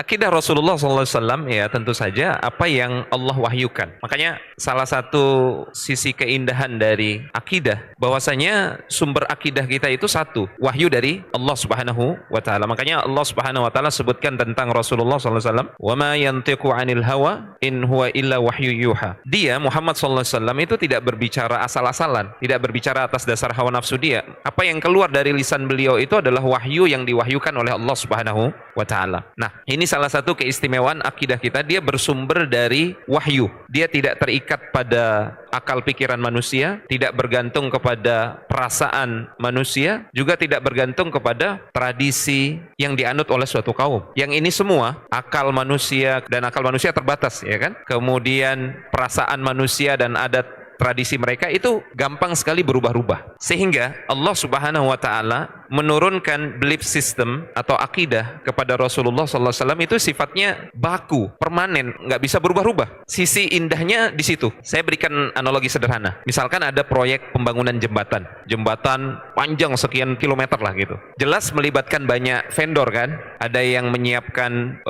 Akidah Rasulullah SAW ya tentu saja apa yang Allah wahyukan. Makanya salah satu sisi keindahan dari akidah bahwasanya sumber akidah kita itu satu, wahyu dari Allah Subhanahu wa taala. Makanya Allah Subhanahu wa taala sebutkan tentang Rasulullah SAW, "Wa ma yantiqu 'anil hawa in huwa illa wahyu yuha." Dia Muhammad SAW itu tidak berbicara asal-asalan, tidak berbicara atas dasar hawa nafsu dia. Apa yang keluar dari lisan beliau itu adalah wahyu yang diwahyukan oleh Allah Subhanahu wa taala. Nah, ini salah satu keistimewaan akidah kita, dia bersumber dari wahyu. Dia tidak terikat pada akal pikiran manusia, tidak bergantung kepada perasaan manusia, juga tidak bergantung kepada tradisi yang dianut oleh suatu kaum. Yang ini semua akal manusia, dan akal manusia terbatas, ya kan? Kemudian perasaan manusia dan adat tradisi mereka itu gampang sekali berubah-ubah. Sehingga Allah Subhanahu wa taala menurunkan belief system atau akidah kepada Rasulullah SAW itu sifatnya baku, permanen, nggak bisa berubah-ubah. Sisi indahnya di situ. Saya berikan analogi sederhana. Misalkan ada proyek pembangunan jembatan panjang sekian kilometer lah gitu. Jelas melibatkan banyak vendor kan. Ada yang menyiapkan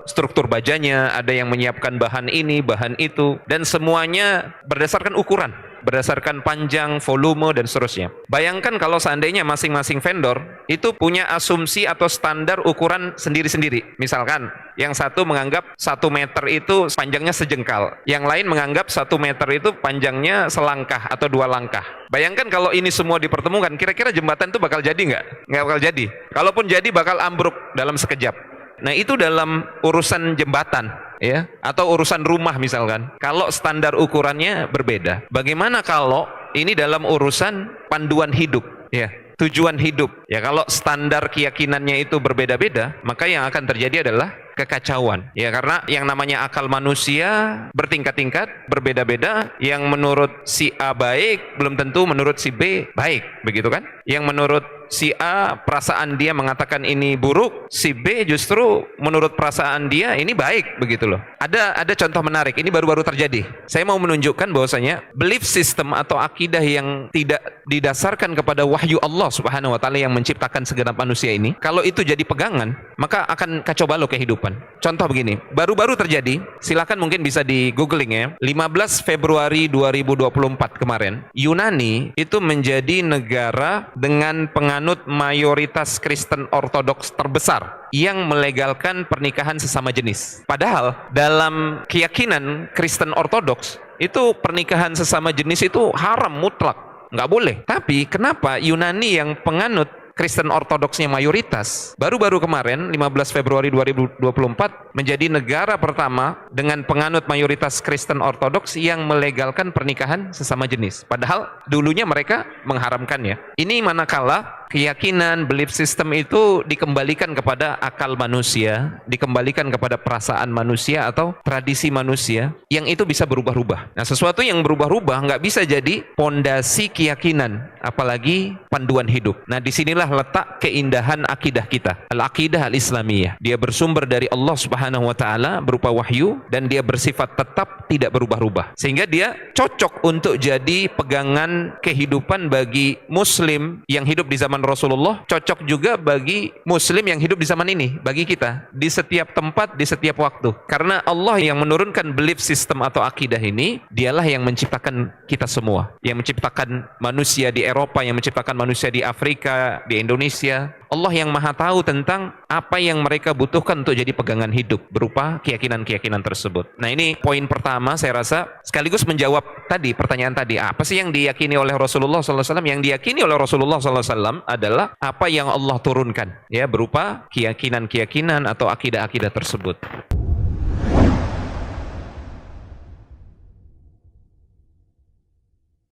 struktur bajanya, ada yang menyiapkan bahan ini, bahan itu, dan semuanya berdasarkan ukuran, berdasarkan panjang, volume, dan seterusnya. Bayangkan kalau seandainya masing-masing vendor itu punya asumsi atau standar ukuran sendiri-sendiri. Misalkan yang satu menganggap 1 meter itu panjangnya sejengkal, yang lain menganggap 1 meter itu panjangnya selangkah atau 2 langkah. Bayangkan kalau ini semua dipertemukan, kira-kira jembatan itu bakal jadi nggak? Nggak bakal jadi. Kalaupun jadi bakal ambruk dalam sekejap. Nah, itu dalam urusan jembatan, ya, atau urusan rumah misalkan. Kalau standar ukurannya berbeda. Bagaimana kalau ini dalam urusan panduan hidup, ya, tujuan hidup. Ya, kalau standar keyakinannya itu berbeda-beda, maka yang akan terjadi adalah kekacauan. Ya, karena yang namanya akal manusia bertingkat-tingkat, berbeda-beda. Yang menurut si A baik, belum tentu menurut si B baik, begitu kan? Yang menurut si A perasaan dia mengatakan ini buruk, si B justru menurut perasaan dia ini baik, begitu loh. Ada contoh menarik, ini baru-baru terjadi. Saya mau menunjukkan bahwasanya belief system atau akidah yang tidak didasarkan kepada wahyu Allah Subhanahu wa taala yang menciptakan segenap manusia ini, kalau itu jadi pegangan, maka akan kacau balau kehidupan. Contoh begini, baru-baru terjadi, silakan mungkin bisa di googling ya. 15 Februari 2024 kemarin, Yunani itu menjadi negara dengan penganut mayoritas Kristen Ortodoks terbesar yang melegalkan pernikahan sesama jenis. Padahal dalam keyakinan Kristen Ortodoks itu pernikahan sesama jenis itu haram mutlak, nggak boleh. Tapi kenapa Yunani yang penganut Kristen Ortodoksnya mayoritas, baru-baru kemarin 15 Februari 2024 menjadi negara pertama dengan penganut mayoritas Kristen Ortodoks yang melegalkan pernikahan sesama jenis. Padahal dulunya mereka mengharamkannya. Ini manakala keyakinan, belief system itu dikembalikan kepada akal manusia, dikembalikan kepada perasaan manusia atau tradisi manusia, yang itu bisa berubah-ubah. Nah, sesuatu yang berubah-ubah nggak bisa jadi pondasi keyakinan, apalagi panduan hidup. Nah, disinilah letak keindahan akidah kita, al-aqidah al-islamiyah. Dia bersumber dari Allah Subhanahu wa taala berupa wahyu, dan dia bersifat tetap, tidak berubah-ubah. Sehingga dia cocok untuk jadi pegangan kehidupan bagi muslim yang hidup di zaman Rasulullah, cocok juga bagi muslim yang hidup di zaman ini, bagi kita, di setiap tempat, di setiap waktu. Karena Allah yang menurunkan belief system atau akidah ini, dialah yang menciptakan kita semua, yang menciptakan manusia di Eropa, yang menciptakan manusia di Afrika, di Indonesia. Allah yang maha tahu tentang apa yang mereka butuhkan untuk jadi pegangan hidup berupa keyakinan-keyakinan tersebut. Nah, ini poin pertama, saya rasa sekaligus menjawab tadi pertanyaan tadi, apa sih yang diyakini oleh Rasulullah SAW? Yang diyakini oleh Rasulullah SAW adalah apa yang Allah turunkan, ya, berupa keyakinan-keyakinan atau akidah-akidah tersebut.